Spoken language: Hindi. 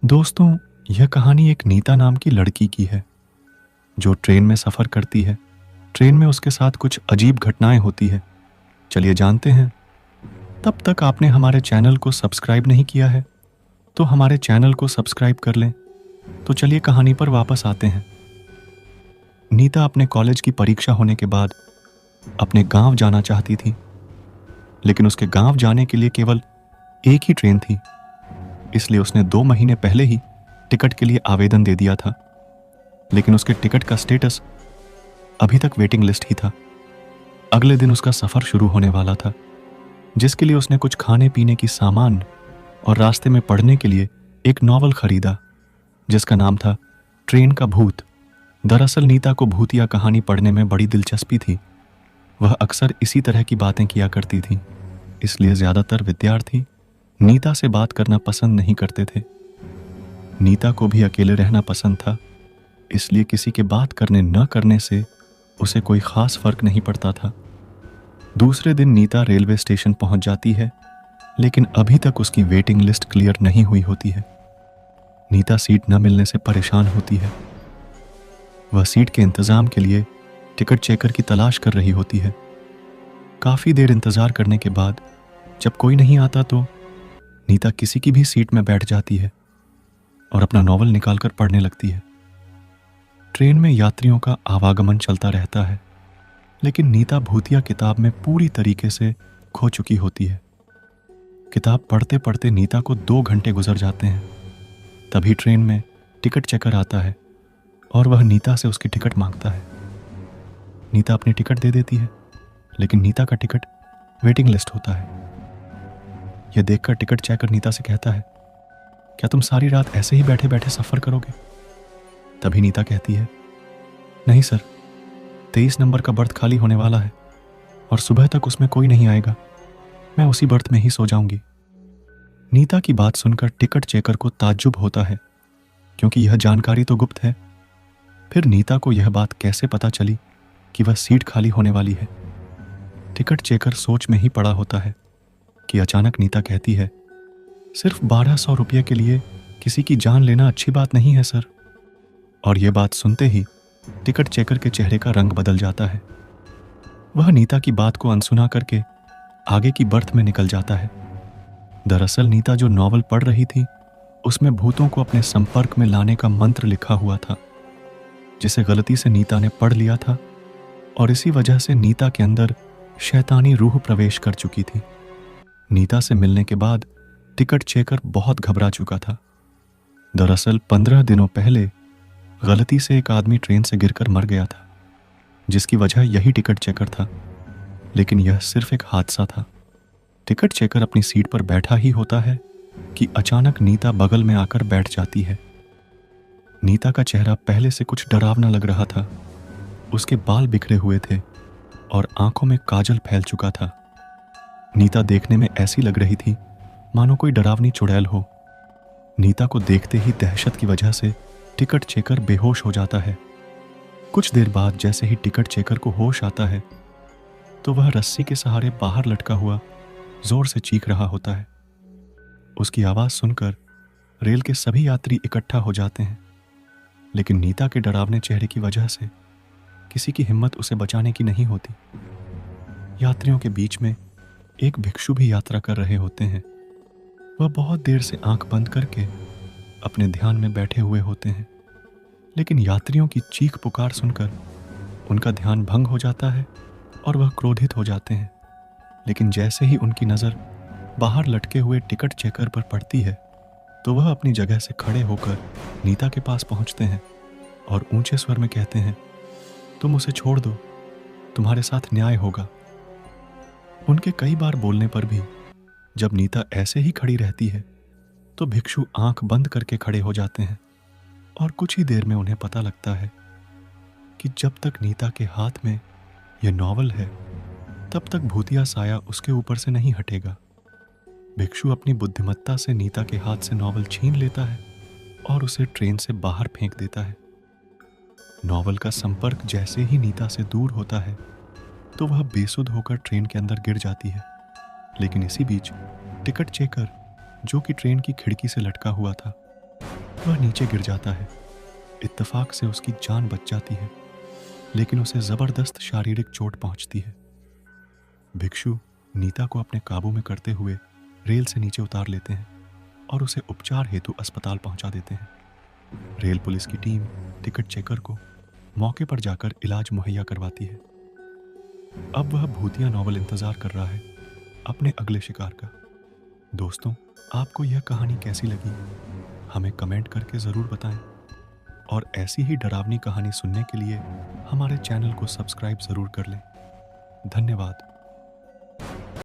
दोस्तों, यह कहानी एक नीता नाम की लड़की की है जो ट्रेन में सफ़र करती है। ट्रेन में उसके साथ कुछ अजीब घटनाएं होती है। चलिए जानते हैं। तब तक आपने हमारे चैनल को सब्सक्राइब नहीं किया है तो हमारे चैनल को सब्सक्राइब कर लें। तो चलिए कहानी पर वापस आते हैं। नीता अपने कॉलेज की परीक्षा होने के बाद अपने गांव जाना चाहती थी, लेकिन उसके गांव जाने के लिए केवल एक ही ट्रेन थी। इसलिए उसने 2 महीने पहले ही टिकट के लिए आवेदन दे दिया था, लेकिन उसके टिकट का स्टेटस अभी तक वेटिंग लिस्ट ही था। अगले दिन उसका सफ़र शुरू होने वाला था, जिसके लिए उसने कुछ खाने पीने की सामान और रास्ते में पढ़ने के लिए एक नॉवल खरीदा जिसका नाम था ट्रेन का भूत। दरअसल नीता को भूतिया कहानी पढ़ने में बड़ी दिलचस्पी थी। वह अक्सर इसी तरह की बातें किया करती थी, इसलिए ज़्यादातर विद्यार्थी नीता से बात करना पसंद नहीं करते थे। नीता को भी अकेले रहना पसंद था, इसलिए किसी के बात करने न करने से उसे कोई खास फर्क नहीं पड़ता था। दूसरे दिन नीता रेलवे स्टेशन पहुंच जाती है, लेकिन अभी तक उसकी वेटिंग लिस्ट क्लियर नहीं हुई होती है। नीता सीट न मिलने से परेशान होती है। वह सीट के इंतजाम के लिए टिकट चेकर की तलाश कर रही होती है। काफी देर इंतजार करने के बाद जब कोई नहीं आता तो नीता किसी की भी सीट में बैठ जाती है और अपना नॉवल निकालकर पढ़ने लगती है। ट्रेन में यात्रियों का आवागमन चलता रहता है, लेकिन नीता भूतिया किताब में पूरी तरीके से खो चुकी होती है। किताब पढ़ते पढ़ते नीता को 2 घंटे गुजर जाते हैं। तभी ट्रेन में टिकट चेकर आता है और वह नीता से उसकी टिकट मांगता है। नीता अपनी टिकट दे देती है, लेकिन नीता का टिकट वेटिंग लिस्ट होता है। यह देखकर टिकट चेकर नीता से कहता है, क्या तुम सारी रात ऐसे ही बैठे बैठे सफ़र करोगे? तभी नीता कहती है, नहीं सर, 23 नंबर का बर्थ खाली होने वाला है और सुबह तक उसमें कोई नहीं आएगा। मैं उसी बर्थ में ही सो जाऊंगी। नीता की बात सुनकर टिकट चेकर को ताज्जुब होता है, क्योंकि यह जानकारी तो गुप्त है। फिर नीता को यह बात कैसे पता चली कि वह सीट खाली होने वाली है? टिकट चेकर सोच में ही पड़ा होता है कि अचानक नीता कहती है, सिर्फ 1200 रुपये के लिए किसी की जान लेना अच्छी बात नहीं है सर। और यह बात सुनते ही टिकट चेकर के चेहरे का रंग बदल जाता है। वह नीता की बात को अनसुना करके आगे की बर्थ में निकल जाता है। दरअसल नीता जो नॉवल पढ़ रही थी उसमें भूतों को अपने संपर्क में लाने का मंत्र लिखा हुआ था, जिसे गलती से नीता ने पढ़ लिया था और इसी वजह से नीता के अंदर शैतानी रूह प्रवेश कर चुकी थी। नीता से मिलने के बाद टिकट चेकर बहुत घबरा चुका था। दरअसल 15 दिनों पहले गलती से एक आदमी ट्रेन से गिरकर मर गया था, जिसकी वजह यही टिकट चेकर था, लेकिन यह सिर्फ एक हादसा था। टिकट चेकर अपनी सीट पर बैठा ही होता है कि अचानक नीता बगल में आकर बैठ जाती है। नीता का चेहरा पहले से कुछ डरावना लग रहा था। उसके बाल बिखरे हुए थे और आंखों में काजल फैल चुका था। नीता देखने में ऐसी लग रही थी मानो कोई डरावनी चुड़ैल हो। नीता को देखते ही दहशत की वजह से टिकट चेकर बेहोश हो जाता है। कुछ देर बाद जैसे ही टिकट चेकर को होश आता है तो वह रस्सी के सहारे बाहर लटका हुआ जोर से चीख रहा होता है। उसकी आवाज सुनकर रेल के सभी यात्री इकट्ठा हो जाते हैं, लेकिन नीता के डरावने चेहरे की वजह से किसी की हिम्मत उसे बचाने की नहीं होती। यात्रियों के बीच में एक भिक्षु भी यात्रा कर रहे होते हैं। वह बहुत देर से आंख बंद करके अपने ध्यान में बैठे हुए होते हैं, लेकिन यात्रियों की चीख पुकार सुनकर उनका ध्यान भंग हो जाता है और वह क्रोधित हो जाते हैं। लेकिन जैसे ही उनकी नज़र बाहर लटके हुए टिकट चेकर पर पड़ती है तो वह अपनी जगह से खड़े होकर नीता के पास पहुंचते हैं और ऊंचे स्वर में कहते हैं, तुम उसे छोड़ दो, तुम्हारे साथ न्याय होगा। उनके कई बार बोलने पर भी जब नीता ऐसे ही खड़ी रहती है तो भिक्षु आंख बंद करके खड़े हो जाते हैं और कुछ ही देर में उन्हें पता लगता है कि जब तक नीता के हाथ में यह नॉवल है तब तक भूतिया साया उसके ऊपर से नहीं हटेगा। भिक्षु अपनी बुद्धिमत्ता से नीता के हाथ से नॉवल छीन लेता है और उसे ट्रेन से बाहर फेंक देता है। नॉवल का संपर्क जैसे ही नीता से दूर होता है तो वह बेसुध होकर ट्रेन के अंदर गिर जाती है। लेकिन इसी बीच टिकट चेकर, जो कि ट्रेन की खिड़की से लटका हुआ था, वह नीचे गिर जाता है। इत्तेफाक से उसकी जान बच जाती है, लेकिन उसे जबरदस्त शारीरिक चोट पहुंचती है। भिक्षु नीता को अपने काबू में करते हुए रेल से नीचे उतार लेते हैं और उसे उपचार हेतु अस्पताल पहुंचा देते हैं। रेल पुलिस की टीम टिकट चेकर को मौके पर जाकर इलाज मुहैया करवाती है। अब वह भूतिया नॉवल इंतजार कर रहा है अपने अगले शिकार का। दोस्तों, आपको यह कहानी कैसी लगी हमें कमेंट करके ज़रूर बताएं, और ऐसी ही डरावनी कहानी सुनने के लिए हमारे चैनल को सब्सक्राइब ज़रूर कर लें। धन्यवाद।